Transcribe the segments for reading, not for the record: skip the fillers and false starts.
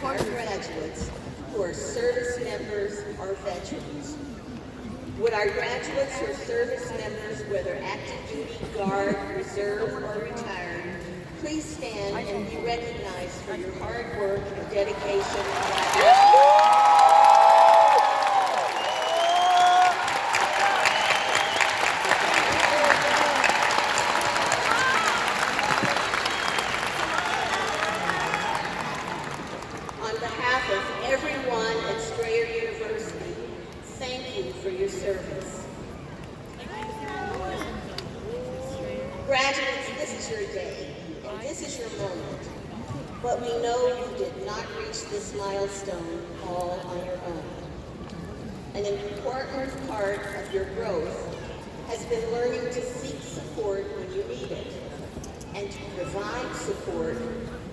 our graduates who are service members or veterans. Would our graduates or service members, whether active duty, guard, reserve, or retired, please stand and be recognized for your hard work and dedication. On behalf of everyone at Strayer University, thank you for your service. Graduates, this is your day, and this is your moment. But we know you did not reach this milestone all on your own. An important part of your growth has been learning to seek support when you need it, and to provide support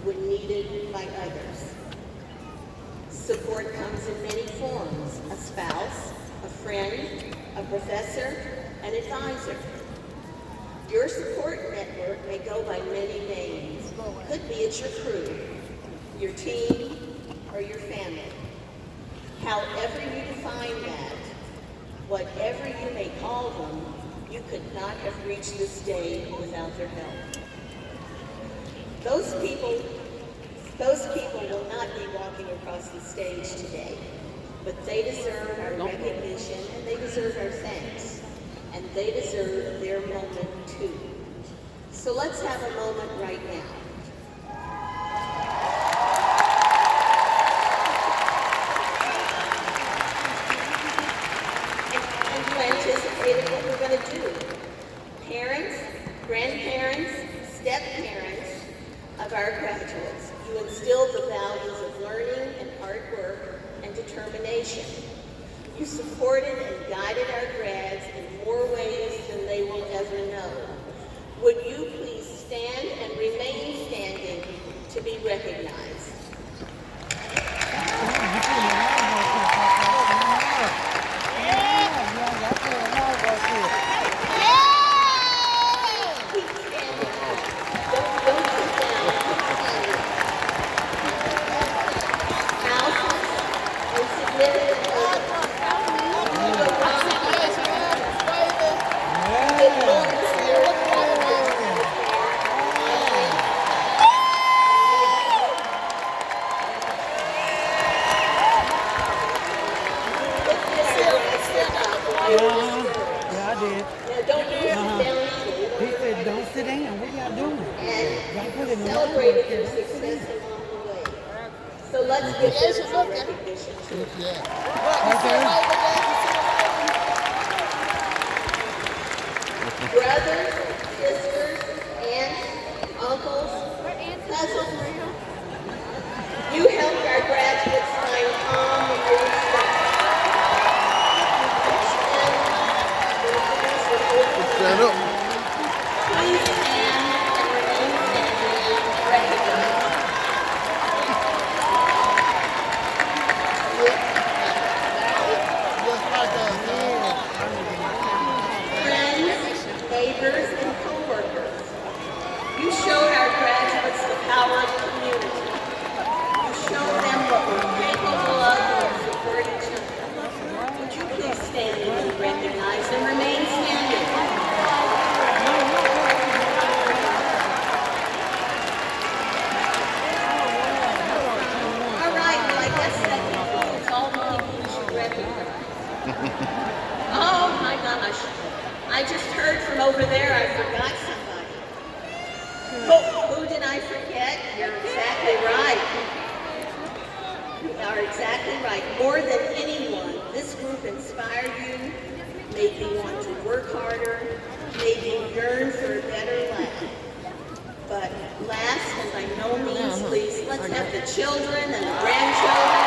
when needed by others. Support comes in many forms: a spouse, a friend, a professor, an advisor. Your support network may go by many names. Could be it's your crew, your team, or your family. However you define that, whatever you may call them, you could not have reached this day without their help. Those people will not be walking across the stage today, but they deserve our recognition and they deserve our thanks, and they deserve their moment too. So let's have a moment right now. And you anticipated what we're going to do. Parents, grandparents, step-parents of our graduates, you instilled the values of learning and hard work and determination. You supported and guided our grads in more ways than they will ever know. Would you please stand and remain standing to be recognized? Celebrated their success along the way. So let's give them some recognition too. Brothers, sisters, aunts, uncles, cousins, you helped our graduates find calm when they were stuck. Stand up. Please stand and remain standing and recognized. Friends, neighbors, and co-workers, you showed our graduates the power of community. You showed them what we're capable of when we support each other. Would you please stand and be recognized and remain standing? All right, well, I guess that concludes all the people you should recognize. Oh my gosh. I just heard from over there I forgot somebody. Who did I forget? You're exactly right. You are exactly right. More than anyone, this group inspired you, made you want to work harder, made you yearn for a better life. But last and by no means least, let's have the children and the grandchildren.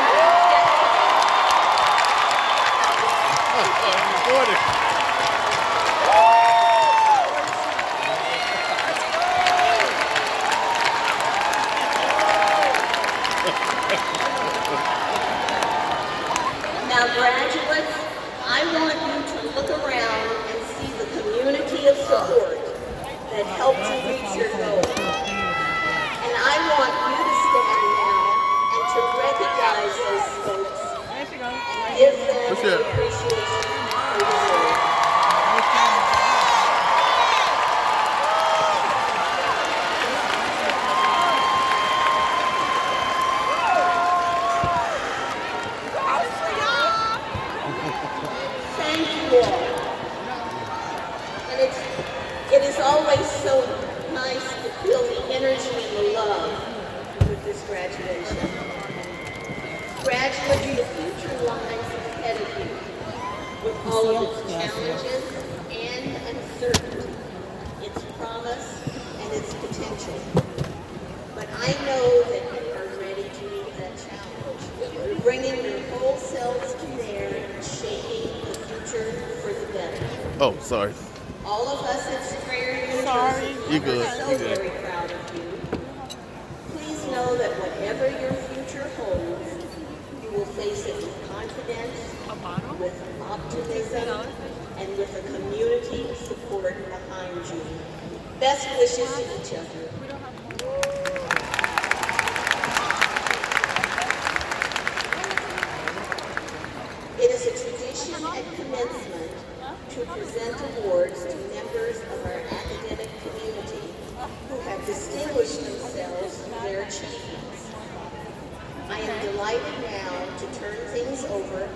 Now, graduates, I want you to look around and see the community of support that helped you reach your goal. And I want you to stand now and to recognize and the appreciation they deserve. Thank you all. And it is always so nice to feel the energy and the love with this graduation. Graduates, the future lies ahead of you with all of its challenges and uncertainty, its promise and its potential. But I know that you are ready to meet that challenge. You're bringing your whole selves to bear and shaping the future for the better. Oh, sorry. All of us at Strayer University are so very proud of you. Please know that whatever your future holds, you will face it with confidence, with optimism, and with a community support behind you. Best wishes to each of you. It is a tradition at commencement to present awards to members of our academic community who have distinguished themselves through their achievements. I am delighted now to turn things over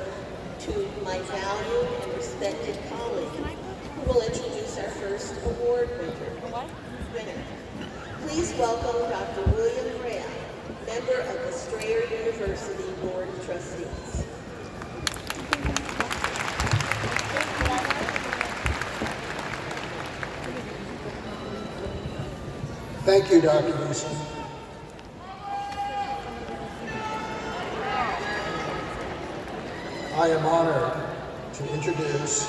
to my valued and respected colleague, who will introduce our first award winner. Please welcome Dr. William Graham, member of the Strayer University Board of Trustees. Thank you, Dr. Beeson. I am honored to introduce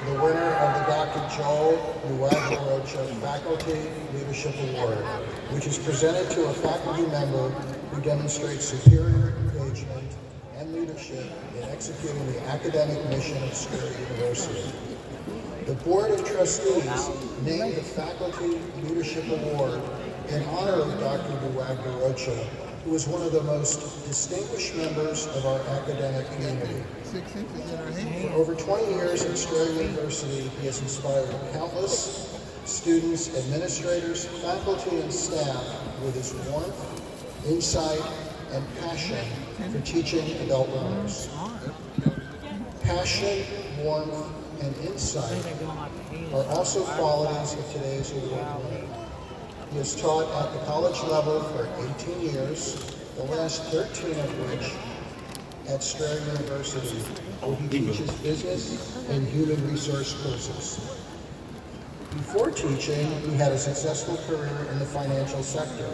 the winner of the Dr. Joel Nuagwa-Rocha Faculty Leadership Award, which is presented to a faculty member who demonstrates superior engagement and leadership in executing the academic mission of Strayer University. The Board of Trustees named the Faculty Leadership Award in honor of Dr. Nuagwa-Rocha, who is one of the most distinguished members of our academic community. For over 20 years at Strayer University, he has inspired countless students, administrators, faculty, and staff with his warmth, insight, and passion for teaching adult learners. Passion, warmth, and insight are also qualities of today's award winner. He has taught at the college level for 18 years, the last 13 of which at Strayer University, where he teaches business and human resource courses. Before teaching, he had a successful career in the financial sector.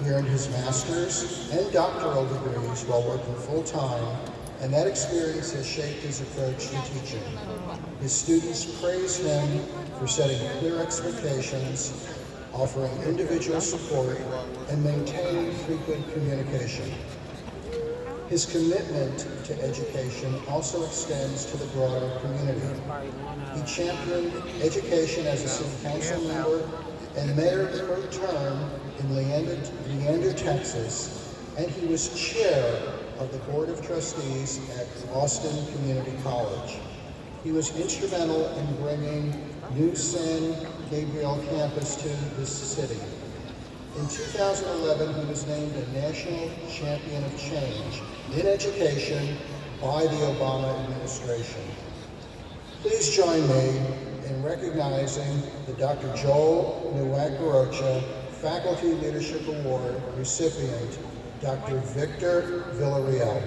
He earned his master's and doctoral degrees while working full-time, and that experience has shaped his approach to teaching. His students praise him for setting clear expectations, offering individual support, and maintaining frequent communication. His commitment to education also extends to the broader community. He championed education as a city council member and mayor pro term in Leander, Texas, and he was chair of the Board of Trustees at Austin Community College. He was instrumental in bringing new San Gabriel campus to this city. In 2011, he was named a National Champion of Change in Education by the Obama administration. Please join me in recognizing the Dr. Joel Nuagwa-Rocha Faculty Leadership Award recipient, Dr. Victor Villarreal.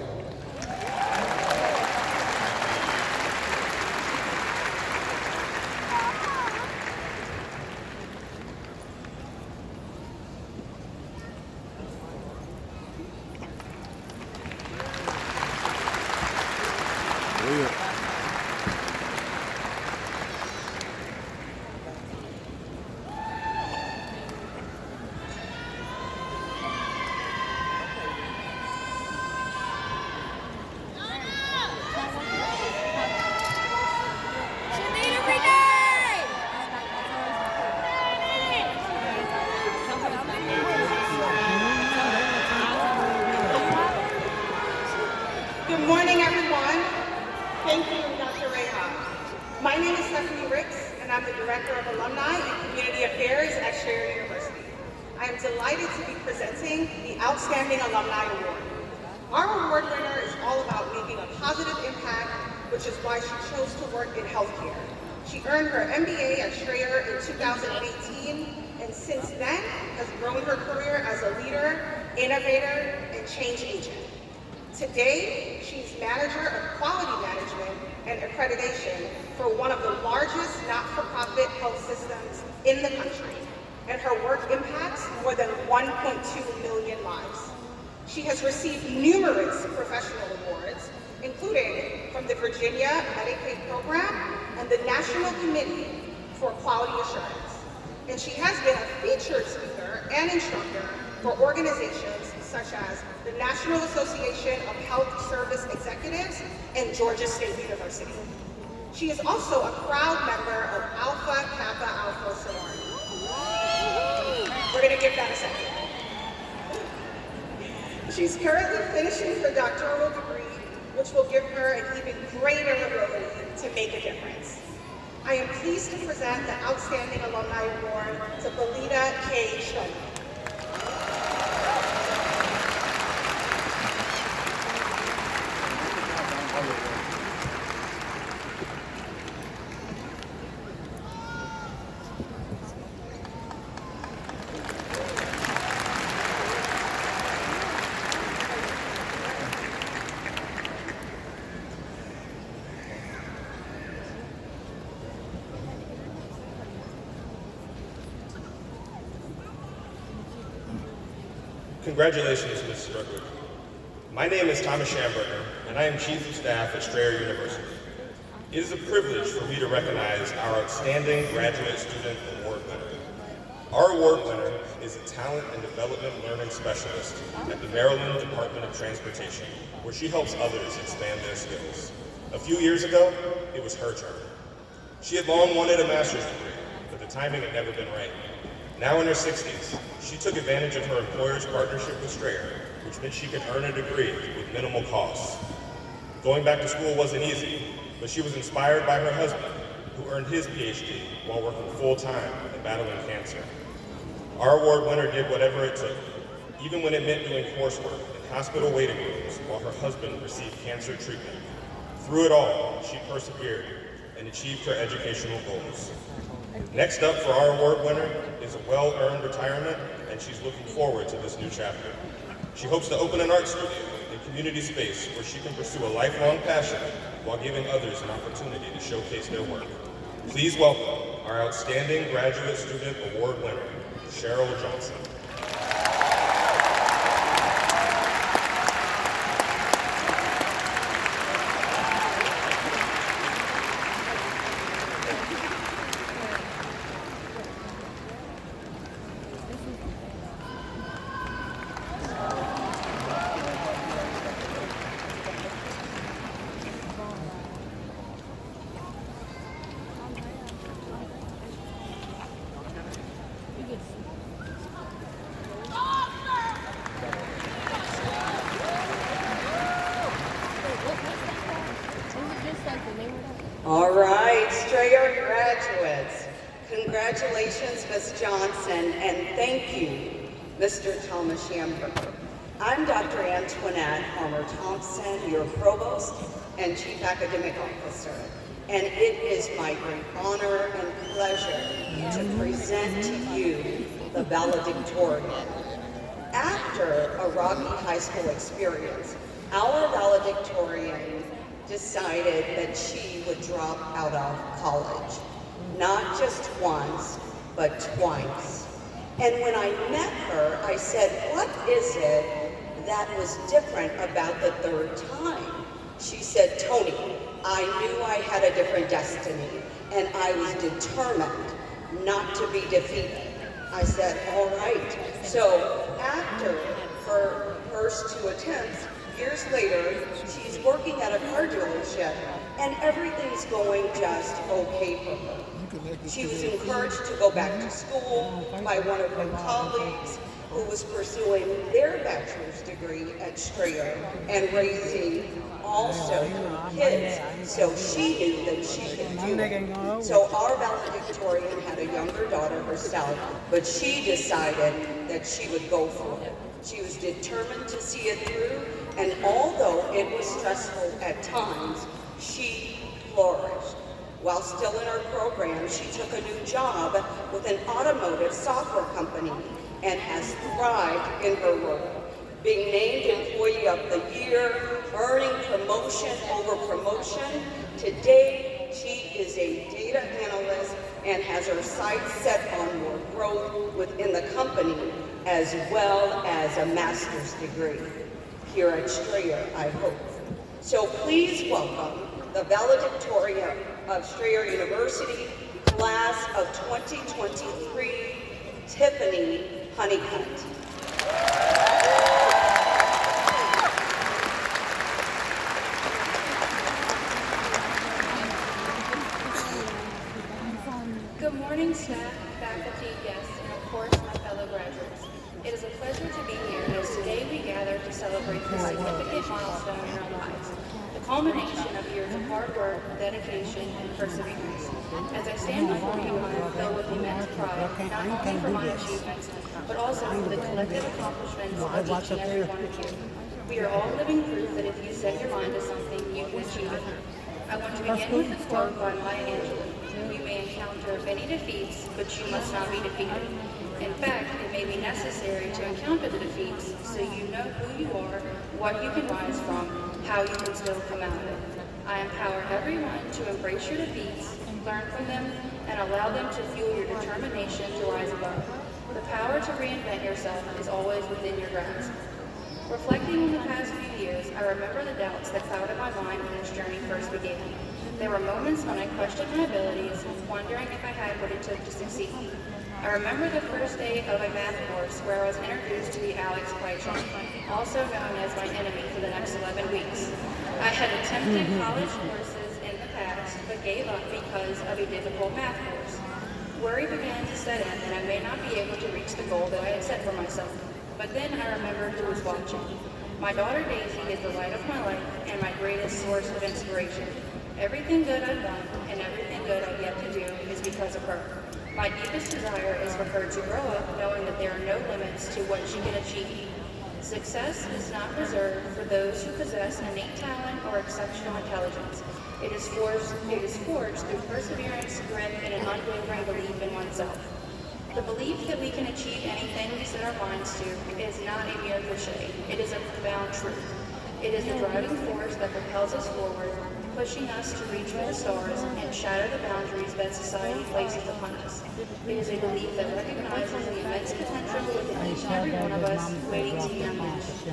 Good morning, everyone. My name is Stephanie Ricks, and I'm the Director of Alumni and Community Affairs at Strayer University. I am delighted to be presenting the Outstanding Alumni Award. Our award winner is all about making a positive impact, which is why she chose to work in healthcare. She earned her MBA at Strayer in 2018, and since then has grown her career as a leader, innovator, and change agent. Today, she's Manager of Quality Management and Accreditation for one of the largest not-for-profit health systems in the country, and her work impacts more than 1.2 million lives. She has received numerous professional awards, including from the Virginia Medicaid Program and the National Committee for Quality Assurance. And she has been a featured speaker and instructor for organizations such as the National Association of Health Service Executives and Georgia State University. She is also a proud member of Alpha Kappa Alpha sorority. We're gonna give that a second. She's currently finishing her doctoral degree, which will give her an even greater ability to make a difference. I am pleased to present the Outstanding Alumni Award to Belita K. Schulman. Congratulations, Ms. Strickland. My name is Thomas Schamberger, and I am Chief of Staff at Strayer University. It is a privilege for me to recognize our outstanding Graduate Student Award winner. Our award winner is a Talent and Development Learning Specialist at the Maryland Department of Transportation, where she helps others expand their skills. A few years ago, it was her turn. She had long wanted a master's degree, but the timing had never been right. Now in her 60s, she took advantage of her employer's partnership with Strayer, which meant she could earn a degree with minimal costs. Going back to school wasn't easy, but she was inspired by her husband, who earned his PhD while working full-time and battling cancer. Our award winner did whatever it took, even when it meant doing coursework in hospital waiting rooms while her husband received cancer treatment. Through it all, she persevered and achieved her educational goals. Next up for our award winner is a well-earned retirement, and she's looking forward to this new chapter. She hopes to open an art studio and community space where she can pursue a lifelong passion while giving others an opportunity to showcase their work. Please welcome our Outstanding Graduate Student Award winner, Cheryl Johnson. All right, Strayer graduates, congratulations, Ms. Johnson, and thank you, Mr. Thomas Schamberger. I'm Dr. Antoinette Palmer-Thompson, your Provost and Chief Academic Officer, and it is my great honor and pleasure to present to you the valedictorian. After a rocky high school experience, our valedictorian decided that she would drop out of college. Not just once, but twice. And when I met her, I said, what is it that was different about the third time? She said, Tony, I knew I had a different destiny, and I was determined not to be defeated. I said, all right. So after her first two attempts, years later, she's working at a car dealership, and everything's going just okay for her. She was encouraged to go back to school by one of her colleagues, who was pursuing their bachelor's degree at Strayer and raising also kids. So she knew that she could do it. So our valedictorian had a younger daughter herself, but she decided that she would go for it. She was determined to see it through, and although it was stressful at times, she flourished. While still in her program, she took a new job with an automotive software company and has thrived in her role, being named Employee of the Year, earning promotion over promotion. Today, she is a data analyst and has her sights set on more growth within the company, as well as a master's degree here at Strayer, I hope. So please welcome the valedictorian of Strayer University, class of 2023, Tiffany Honeycutt. Good morning, staff, faculty, guests, and of course, my fellow graduates. It is a pleasure to be here as today we gather to celebrate this significant milestone in our lives, the culmination of years of hard work, dedication, and perseverance. As I stand before you, I am filled with immense pride, not only for my achievements, but also for the collective accomplishments of each and every one of you. We are all living proof that if you set your mind to something, you can achieve it. I want to begin with a quote by Maya Angelou. You may encounter many defeats, but you must not be defeated. In fact, it may be necessary to encounter the defeats so you know who you are, what you can rise from, how you can still come out of it. I empower everyone to embrace your defeats, learn from them, and allow them to fuel your determination to rise above. The power to reinvent yourself is always within your grasp. Reflecting on the past few years, I remember the doubts that clouded my mind when this journey first began. There were moments when I questioned my abilities, wondering if I had what it took to succeed. I remember the first day of a math course where I was introduced to the Alex pie chart, also known as my enemy for the next 11 weeks. I had attempted college courses in the past, but gave up because of a difficult math course. Worry began to set in that I may not be able to reach the goal that I had set for myself. But then I remembered who was watching. My daughter Daisy is the light of my life and my greatest source of inspiration. Everything good I've done and everything good I've yet to do is because of her. My deepest desire is for her to grow up knowing that there are no limits to what she can achieve. Success is not reserved for those who possess innate talent or exceptional intelligence. It is forged through perseverance, grit, and an unwavering belief in oneself. The belief that we can achieve anything we set our minds to is not a mere cliche. It is a profound truth. It is the driving force that propels us forward, pushing us to reach for the stars and shatter the boundaries that society places upon us. It is a belief that recognizes the immense potential within each and every one of us waiting to be unleashed.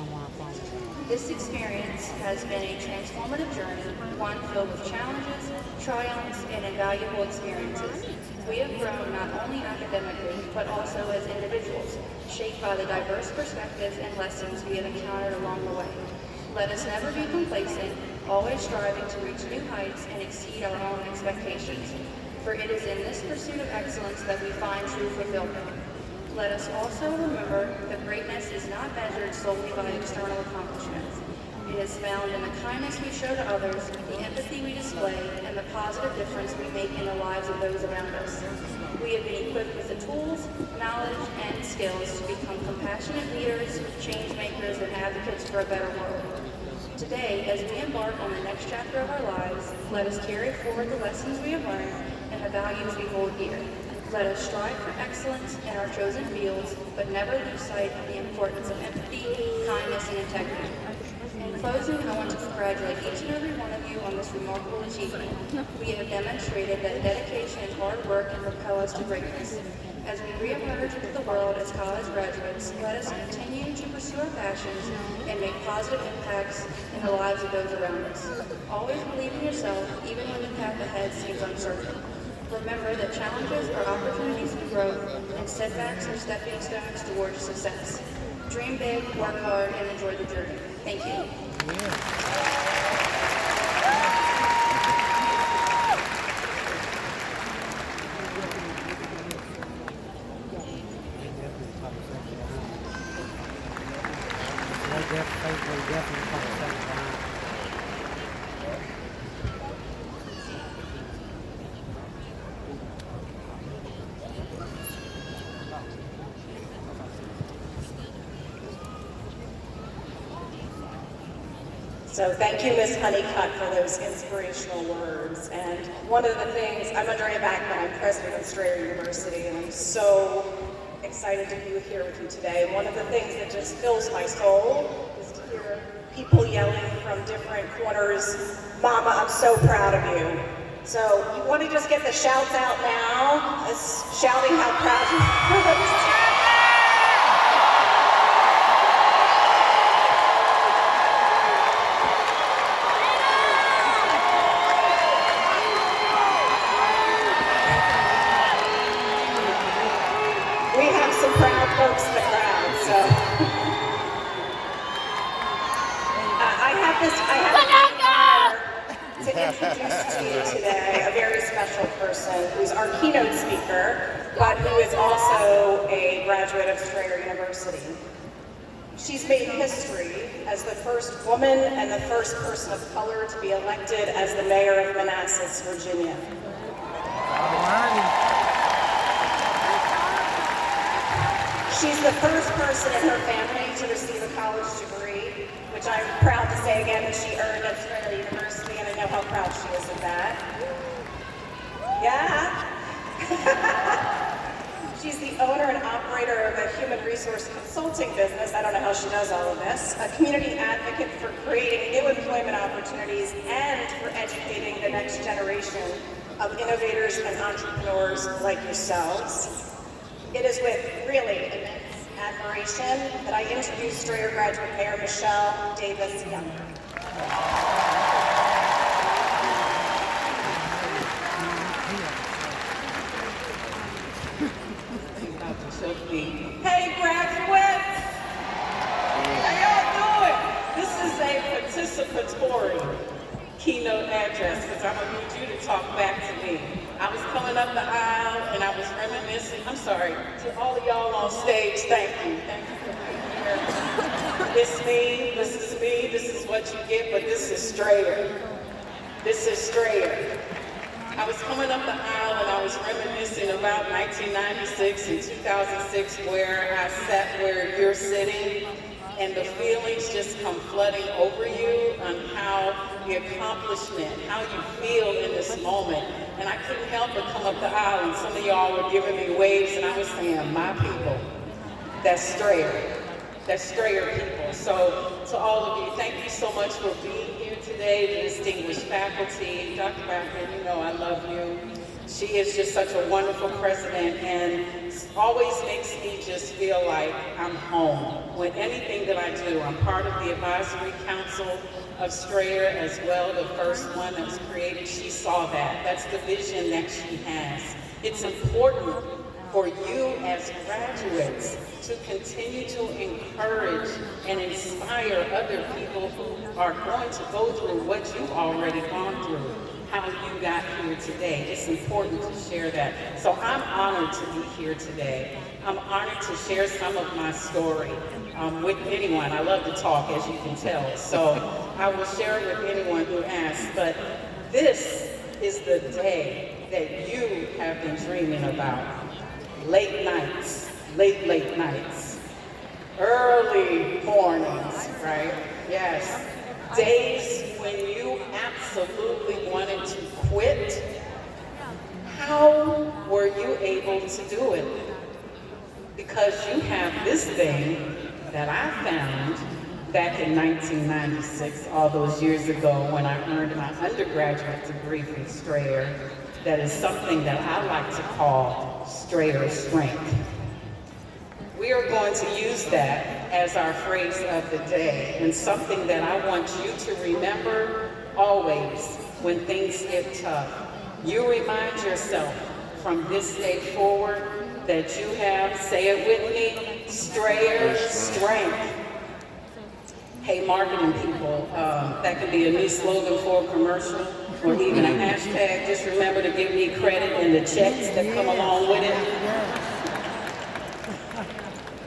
This experience has been a transformative journey, one filled with challenges, triumphs, and invaluable experiences. We have grown not only academically, but also as individuals, shaped by the diverse perspectives and lessons we have encountered along the way. Let us never be complacent, always striving to reach new heights and exceed our own expectations. For it is in this pursuit of excellence that we find true fulfillment. Let us also remember that greatness is not measured solely by external accomplishments. It is found in the kindness we show to others, the empathy we display, and the positive difference we make in the lives of those around us. We have been equipped with the tools, knowledge, and skills to become compassionate leaders, change makers, and advocates for a better world. Today, as we embark on the next chapter of our lives, let us carry forward the lessons we have learned and the values we hold dear. Let us strive for excellence in our chosen fields, but never lose sight of the importance of empathy, kindness, and integrity. In closing, I want to congratulate each and every one of you on this remarkable achievement. We have demonstrated that dedication and hard work can propel us to greatness. As we reemerge into the world as college graduates, let us continue to pursue our passions and make positive impacts in the lives of those around us. Always believe in yourself, even when the path ahead seems uncertain. Remember that challenges are opportunities for growth, and setbacks are stepping stones towards success. Dream big, work hard, and enjoy the journey. Thank you. So thank you, Ms. Honeycutt, for those inspirational words. And one of the things, I'm Andrea Backman, I'm president of Strayer University, and I'm so excited to be here with you today. And one of the things that just fills my soul is to hear people yelling from different corners, "Mama, I'm so proud of you." So you want to just get the shouts out now, shouting how proud you are. Folks in the crowd, so I have the honor to introduce to you today a very special person who's our keynote speaker, but who is also a graduate of Strayer University. She's made history as the first woman and the first person of color to be elected as the mayor of Manassas, Virginia. She's the first person in her family to receive a college degree, which I'm proud to say again that she earned at Strayer University, and I know how proud she is of that. Yeah. She's the owner and operator of a human resource consulting business. I don't know how she does all of this. A community advocate for creating new employment opportunities and for educating the next generation of innovators and entrepreneurs like yourselves. It is with really immense admiration that I introduce Strayer graduate Mayor Michelle Davis Younger. Hey graduates! How y'all doing? This is a participatory keynote address because I'm going to need you to talk back to me. I was coming up the aisle and I was reminiscing. I'm sorry, to all of y'all on stage, thank you. Thank you for being here. It's me, this is what you get, but this is Strayer. This is Strayer. I was coming up the aisle and I was reminiscing about 1996 and 2006 where I sat where you're sitting, and the feelings just come flooding over you on how the accomplishment, how you feel in this moment. And I couldn't help but come up the aisle and some of y'all were giving me waves and I was saying, my people, that's Strayer. That's Strayer people. So to all of you, thank you so much for being here today, the distinguished faculty. Dr. Backman, you know I love you. She is just such a wonderful president and always makes me just feel like I'm home. With anything that I do, I'm part of the advisory council of Strayer as well, the first one that was created. She saw that. That's the vision that she has. It's important for you as graduates to continue to encourage and inspire other people who are going to go through what you've already gone through, how you got here today. It's important to share that. So I'm honored to be here today. I'm honored to share some of my story with anyone. I love to talk, as you can tell. So I will share it with anyone who asks. But this is the day that you have been dreaming about. Late nights, late nights, early mornings, right? Yes. Days when you absolutely wanted to quit. How were you able to do it? Because you have this thing that I found back in 1996, all those years ago when I earned my undergraduate degree from Strayer. That is something that I like to call Strayer strength. We are going to use that as our phrase of the day, and something that I want you to remember always when things get tough. You remind yourself from this day forward that you have, say it with me, Strayer strength. Hey, marketing people, that could be a new slogan for a commercial, or even a hashtag. Just remember to give me credit and the checks that come along with it.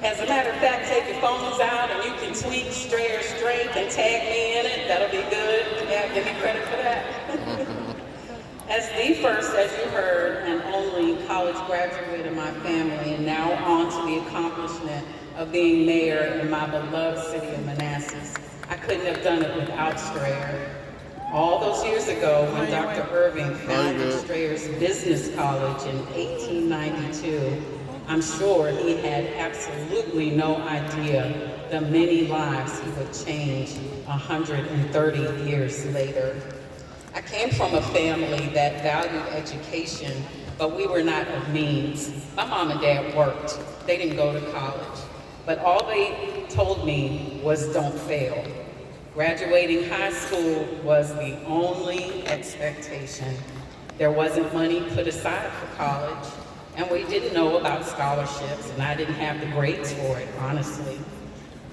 As a matter of fact, take your phones out and you can tweet Strayer Strength and tag me in it. That'll be good. Yeah, give me credit for that. As the first, as you heard, and only college graduate in my family, and now on to the accomplishment of being mayor in my beloved city of Manassas, I couldn't have done it without Strayer. All those years ago, when Dr. Irving founded Strayer's Business College in 1892, I'm sure he had absolutely no idea the many lives he would change 130 years later. I came from a family that valued education, but we were not of means. My mom and dad worked. They didn't go to college. But all they told me was don't fail. Graduating high school was the only expectation. There wasn't money put aside for college, and we didn't know about scholarships, and I didn't have the grades for it, honestly,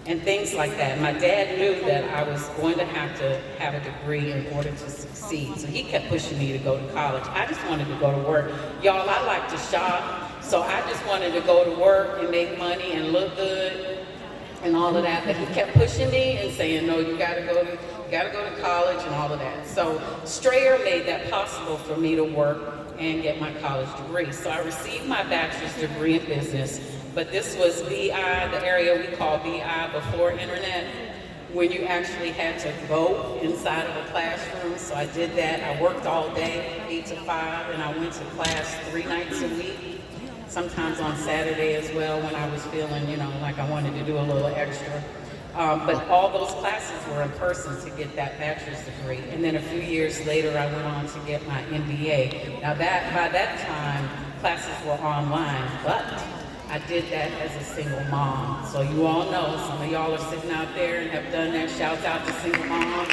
and things like that. My dad knew that I was going to have a degree in order to succeed, so he kept pushing me to go to college. I just wanted to go to work. Y'all, I like to shop, so I just wanted to go to work and make money and look good and all of that, but he kept pushing me and saying, no, you gotta go to college and all of that. So Strayer made that possible for me to work and get my college degree. So I received my bachelor's degree in business, but this was BI, the area we call BI before internet, when you actually had to go inside of a classroom. So I did that. I worked all day, 8 to 5, and I went to class 3 nights a week. Sometimes on Saturday as well when I was feeling, like I wanted to do a little extra. But all those classes were in person to get that bachelor's degree. And then a few years later, I went on to get my MBA. Now by that time, classes were online, but I did that as a single mom. So you all know, some of y'all are sitting out there and have done that. Shouts out to single moms.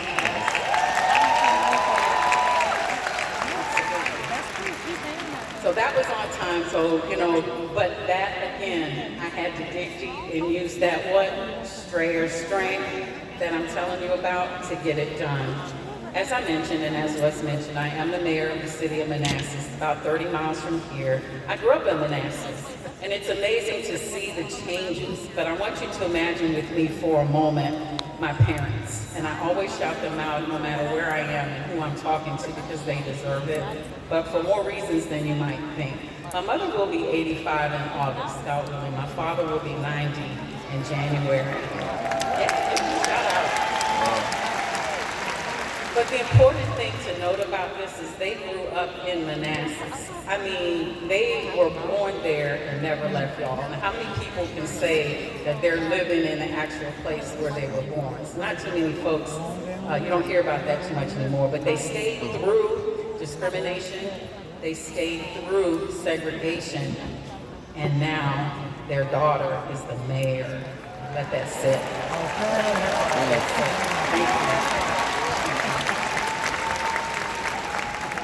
So that was on time, but that again, I had to dig deep and use that Strayer strength that I'm telling you about to get it done. As I mentioned, and as was mentioned, I am the mayor of the city of Manassas, about 30 miles from here. I grew up in Manassas, and it's amazing to see the changes, but I want you to imagine with me for a moment my parents, and I always shout them out no matter where I am and who I'm talking to because they deserve it, but for more reasons than you might think. My mother will be 85 in August, God willing. My father will be 90 in January. Yeah, shout out. But the important thing to note about this is they grew up in Manassas. I mean, they were born there and never left, y'all. And how many people can say that they're living in the actual place where they were born? It's not too many folks. You don't hear about that too much anymore. But they stayed through discrimination. They stayed through segregation. And now their daughter is the mayor. Let that sit. Thank you.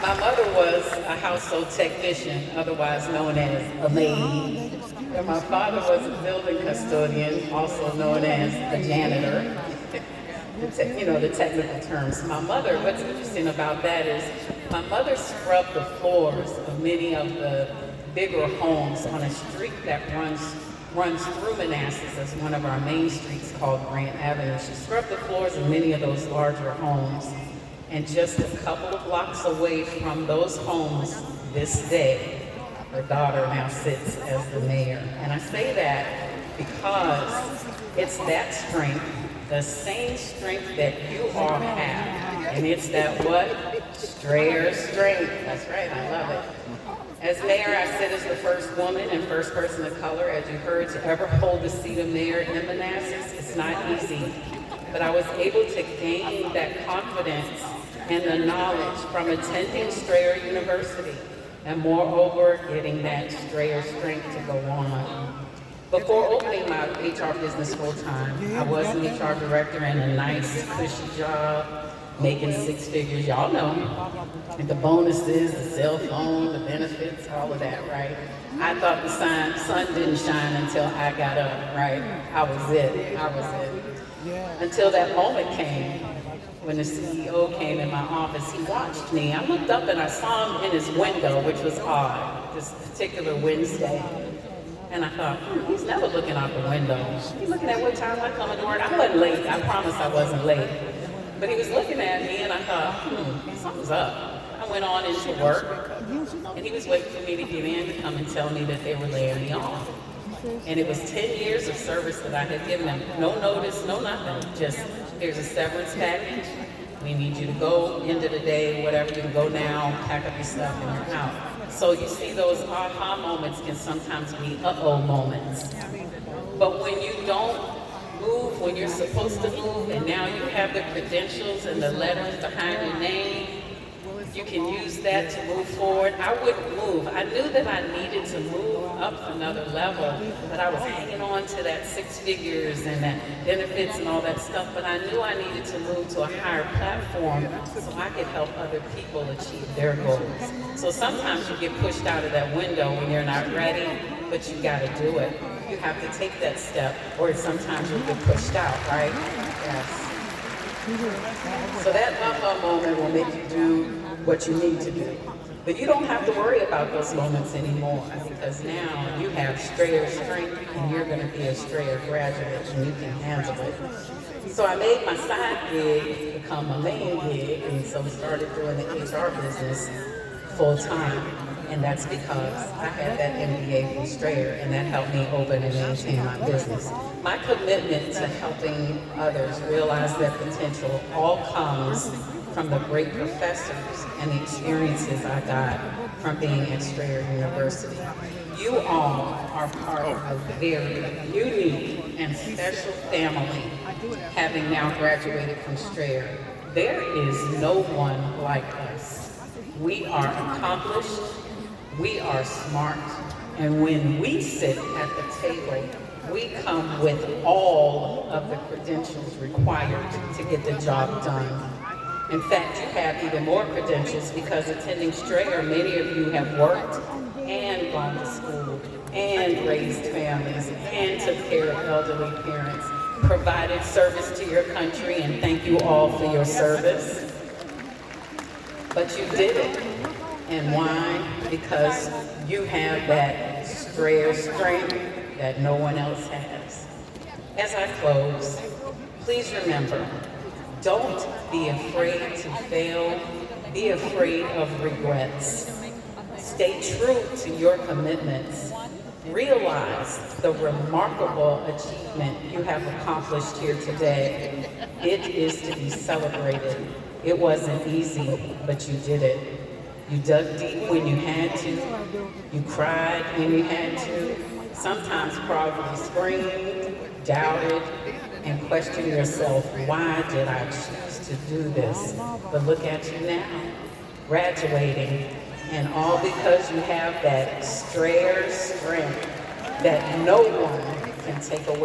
My mother was a household technician, otherwise known as a maid. And my father was a building custodian, also known as a janitor. The technical terms. My mother, what's interesting about that is my mother scrubbed the floors of many of the bigger homes on a street that runs through Manassas as one of our main streets called Grant Avenue. She scrubbed the floors of many of those larger homes. And just a couple of blocks away from those homes this day, her daughter now sits as the mayor. And I say that because it's that strength, the same strength that you all have. And it's that Strayer strength. That's right, I love it. As mayor, I sit as the first woman and first person of color, as you heard, to ever hold the seat of mayor in Manassas. It's not easy. But I was able to gain that confidence and the knowledge from attending Strayer University, and moreover, getting that Strayer strength to go on. Before opening my HR business full-time, I was an HR director in a nice, cushy job, making 6 figures, y'all know, and the bonuses, the cell phone, the benefits, all of that, right? I thought the sun didn't shine until I got up, right? I was it. Until that moment came when the CEO came in my office. He watched me. I looked up and I saw him in his window, which was odd, this particular Wednesday. And I thought, he's never looking out the window. He's looking at what time I come to work. I wasn't late. I promise I wasn't late. But he was looking at me, and I thought, something's up. I went on into work, and he was waiting for me to get in to come and tell me that they were laying me off. And it was 10 years of service that I had given them. No notice, no nothing. Just, here's a severance package. We need you to go into the day, whatever, you can go now, pack up your stuff, and you're out. So you see, those aha moments can sometimes be uh-oh moments. But when you don't move when you're supposed to move, and now you have the credentials and the letters behind your name, you can use that to move forward. I wouldn't move. I knew that I needed to move up another level, but I was hanging on to that 6 figures and that benefits and all that stuff, but I knew I needed to move to a higher platform so I could help other people achieve their goals. So sometimes you get pushed out of that window when you're not ready, but you gotta do it. You have to take that step, or sometimes you'll get pushed out, right? Yes. So that aha moment will make you do what you need to do. But you don't have to worry about those moments anymore, because now you have Strayer strength, and you're going to be a Strayer graduate, and you can handle it. So I made my side gig become a main gig, and so started doing the HR business full time. And that's because I had that MBA from Strayer, and that helped me open and maintain my business. My commitment to helping others realize their potential all comes from the great professors and the experiences I got from being at Strayer University. You all are part of a very unique and special family, having now graduated from Strayer. There is no one like us. We are accomplished, we are smart, and when we sit at the table, we come with all of the credentials required to get the job done. In fact, you have even more credentials because attending Strayer, many of you have worked and gone to school and raised families and took care of elderly parents, provided service to your country, and thank you all for your service. But you did it. And why? Because you have that Strayer strength that no one else has. As I close, please remember, don't be afraid to fail. Be afraid of regrets. Stay true to your commitments. Realize the remarkable achievement you have accomplished here today. It is to be celebrated. It wasn't easy, but you did it. You dug deep when you had to. You cried when you had to. Sometimes probably screamed, doubted, and questioned yourself, why did I choose to do this? But look at you now, graduating, and all because you have that Strayer strength that no one can take away